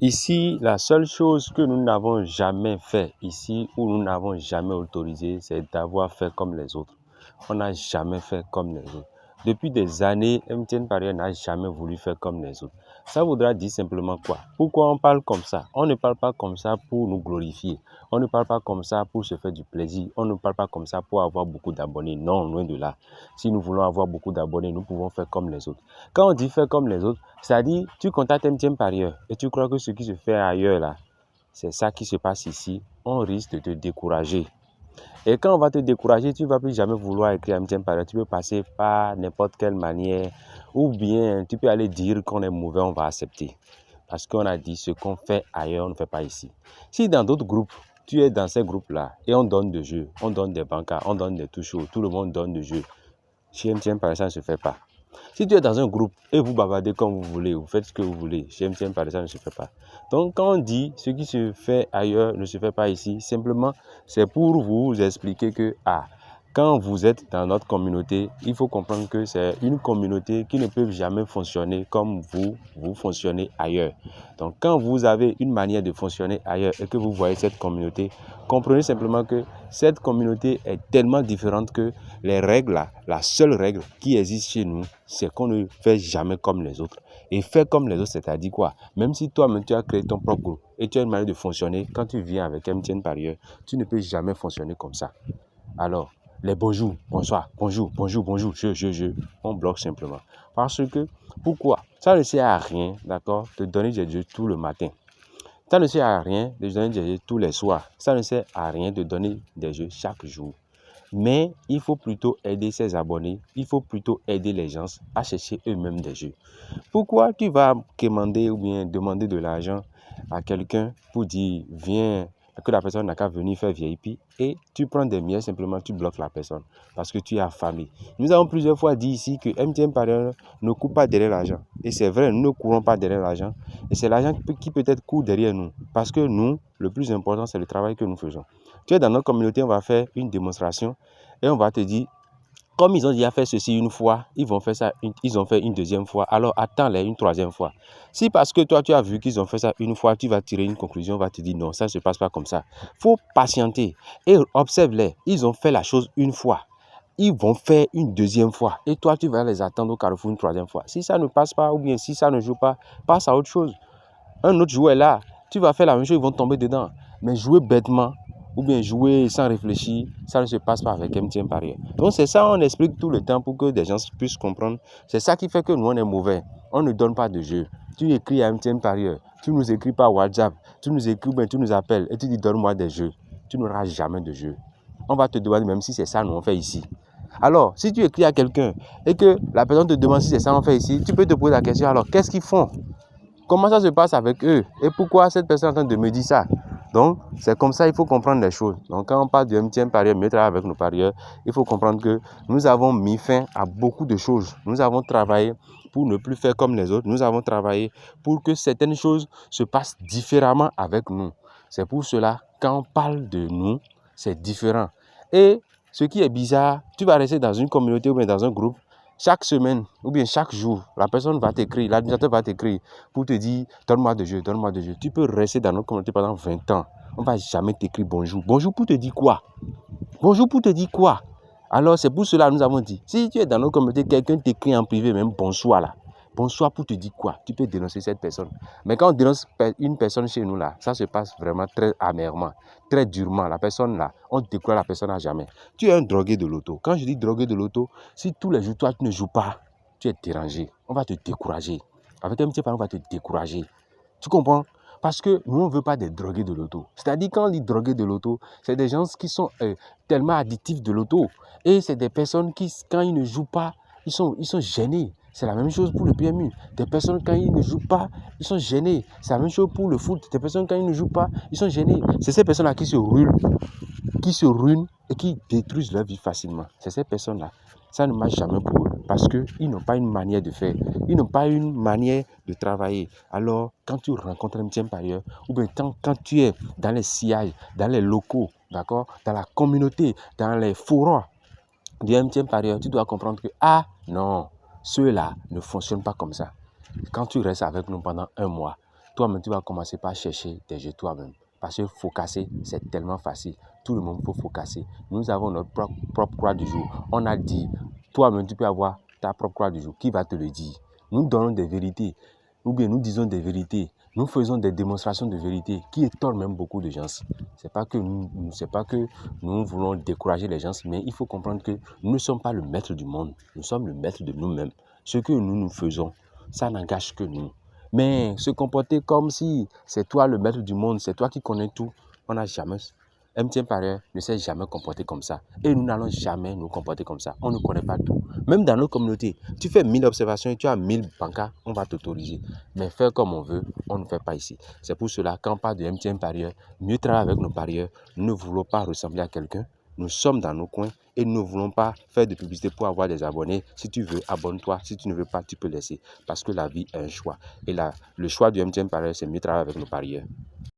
Ici, la seule chose que nous n'avons jamais fait ici, où nous n'avons jamais autorisé, c'est d'avoir fait comme les autres. On n'a jamais fait comme les autres. Depuis des années, MTN Paris n'a jamais voulu faire comme les autres. Ça voudra dire simplement quoi? Pourquoi on parle comme ça? On ne parle pas comme ça pour nous glorifier. On ne parle pas comme ça pour se faire du plaisir. On ne parle pas comme ça pour avoir beaucoup d'abonnés. Non, loin de là. Si nous voulons avoir beaucoup d'abonnés, nous pouvons faire comme les autres. Quand on dit faire comme les autres, c'est-à-dire tu contactes MTN Paris et tu crois que ce qui se fait ailleurs là, c'est ça qui se passe ici. On risque de te décourager. Et quand on va te décourager, tu ne vas plus jamais vouloir écrire MTN Paris. Tu peux passer par n'importe quelle manière. Ou bien, tu peux aller dire qu'on est mauvais, on va accepter. Parce qu'on a dit ce qu'on fait ailleurs, on ne fait pas ici. Si dans d'autres groupes, tu es dans ces groupes-là et on donne des jeux, on donne des bancards, on donne des touches, tout le monde donne des jeux. Chez MTN Paris, ça ne se fait pas. Si tu es dans un groupe et vous bavardez comme vous voulez, vous faites ce que vous voulez, chez MTN Paris, ça ne se fait pas. Donc, quand on dit ce qui se fait ailleurs ne se fait pas ici, simplement, c'est pour vous expliquer que, quand vous êtes dans notre communauté, il faut comprendre que c'est une communauté qui ne peut jamais fonctionner comme vous fonctionnez ailleurs. Donc, quand vous avez une manière de fonctionner ailleurs et que vous voyez cette communauté, comprenez simplement que cette communauté est tellement différente que les règles, la seule règle qui existe chez nous, c'est qu'on ne fait jamais comme les autres. Et faire comme les autres, c'est-à-dire quoi? Même si toi-même tu as créé ton propre groupe et tu as une manière de fonctionner, quand tu viens avec MTN Paris, tu ne peux jamais fonctionner comme ça. Alors, les bonjour, bonsoir, bonjour, on bloque simplement. Parce que, pourquoi? Ça ne sert à rien, d'accord, de donner des jeux tout le matin. Ça ne sert à rien de donner des jeux tous les soirs. Ça ne sert à rien de donner des jeux chaque jour. Mais il faut plutôt aider ses abonnés, il faut plutôt aider les gens à chercher eux-mêmes des jeux. Pourquoi tu vas commander ou bien demander de l'argent à quelqu'un pour dire viens, que la personne n'a qu'à venir faire VIP et tu prends des miettes, simplement tu bloques la personne parce que tu es affamé. Nous avons plusieurs fois dit ici que MTN Paris ne court pas derrière l'argent. Et c'est vrai, nous ne courons pas derrière l'argent. Et c'est l'argent qui peut-être court derrière nous. Parce que nous, le plus important, c'est le travail que nous faisons. Tu es dans notre communauté, on va faire une démonstration et on va te dire, comme ils ont déjà fait ceci une fois, ils ont fait une deuxième fois, alors attends-les une troisième fois. Si parce que toi, tu as vu qu'ils ont fait ça une fois, tu vas tirer une conclusion, on va te dire non, ça ne se passe pas comme ça. Il faut patienter et observe-les. Ils ont fait la chose une fois. Ils vont faire une deuxième fois. Et toi, tu vas les attendre au carrefour une troisième fois. Si ça ne passe pas ou bien si ça ne joue pas, passe à autre chose. Un autre joueur est là, tu vas faire la même chose, ils vont tomber dedans. Mais jouer bêtement, ou bien jouer sans réfléchir, ça ne se passe pas avec MTN Paris. Donc c'est ça, on explique tout le temps pour que des gens puissent comprendre. C'est ça qui fait que nous, on est mauvais. On ne donne pas de jeu. Tu écris à MTN Paris, tu nous écris par WhatsApp, tu nous écris, ben, tu nous appelles et tu dis donne-moi des jeux. Tu n'auras jamais de jeu. On va te demander même si c'est ça nous on fait ici. Alors, si tu écris à quelqu'un et que la personne te demande si c'est ça qu'on fait ici, tu peux te poser la question, alors qu'est-ce qu'ils font? Comment ça se passe avec eux? Et pourquoi cette personne est en train de me dire ça? Donc, c'est comme ça, il faut comprendre les choses. Donc, quand on parle de MTN Paris, mieux travailler avec nos parieurs, il faut comprendre que nous avons mis fin à beaucoup de choses. Nous avons travaillé pour ne plus faire comme les autres. Nous avons travaillé pour que certaines choses se passent différemment avec nous. C'est pour cela, quand on parle de nous, c'est différent. Et ce qui est bizarre, tu vas rester dans une communauté ou bien dans un groupe, chaque semaine ou bien chaque jour, la personne va t'écrire, l'administrateur va t'écrire pour te dire donne-moi de jeu, donne-moi de jeu. Tu peux rester dans notre communauté pendant 20 ans. On ne va jamais t'écrire bonjour. Bonjour pour te dire quoi? Bonjour pour te dire quoi? Alors c'est pour cela que nous avons dit, si tu es dans notre communauté, quelqu'un t'écrit en privé, même bonsoir là. Bonsoir pour te dire quoi? Tu peux dénoncer cette personne. Mais quand on dénonce une personne chez nous là, ça se passe vraiment très amèrement, très durement. La personne là, on décourage la personne à jamais. Tu es un drogué de l'auto. Quand je dis drogué de l'auto, si tous les jours toi tu ne joues pas, tu es dérangé. On va te décourager. Avec un petit parent, on va te décourager. Tu comprends? Parce que nous, on ne veut pas des drogués de l'auto. C'est-à-dire, quand on dit drogués de l'auto, c'est des gens qui sont tellement addictifs de l'auto. Et c'est des personnes qui, quand ils ne jouent pas, ils sont gênés. C'est la même chose pour le PMU. Des personnes, quand ils ne jouent pas, ils sont gênés. C'est la même chose pour le foot. Des personnes, quand ils ne jouent pas, ils sont gênés. C'est ces personnes-là qui se ruinent et qui détruisent leur vie facilement. C'est ces personnes-là. Ça ne marche jamais pour eux parce qu'ils n'ont pas une manière de faire. Ils n'ont pas une manière de travailler. Alors, quand tu rencontres un MTN Paris, ou bien quand tu es dans les sillages, dans les locaux, d'accord, dans la communauté, dans les forums du MTN Paris, tu dois comprendre que, non, ceux-là ne fonctionnent pas comme ça. Quand tu restes avec nous pendant un mois, toi-même, tu vas commencer par chercher tes jeux toi-même. Parce que focasser, c'est tellement facile. Tout le monde peut focasser. Nous avons notre propre croix du jour. On a dit, toi-même, tu peux avoir ta propre croix du jour. Qui va te le dire? Nous donnons des vérités. Ou bien nous disons des vérités. Nous faisons des démonstrations de vérité qui étonnent même beaucoup de gens. C'est pas que nous voulons décourager les gens, mais il faut comprendre que nous ne sommes pas le maître du monde. Nous sommes le maître de nous-mêmes. Ce que nous faisons, ça n'engage que nous. Mais se comporter comme si c'est toi le maître du monde, c'est toi qui connais tout, on n'a jamais. MTN Parieur ne s'est jamais comporté comme ça. Et nous n'allons jamais nous comporter comme ça. On ne connaît pas tout. Même dans notre communauté, tu fais 1000 observations et tu as 1000 bancards, on va t'autoriser. Mais faire comme on veut, on ne fait pas ici. C'est pour cela, quand on parle de MTN Parieur, mieux travailler avec nos parieurs. Nous ne voulons pas ressembler à quelqu'un. Nous sommes dans nos coins et nous ne voulons pas faire de publicité pour avoir des abonnés. Si tu veux, abonne-toi. Si tu ne veux pas, tu peux laisser. Parce que la vie est un choix. Et là, le choix du MTN Parieur, c'est mieux travailler avec nos parieurs.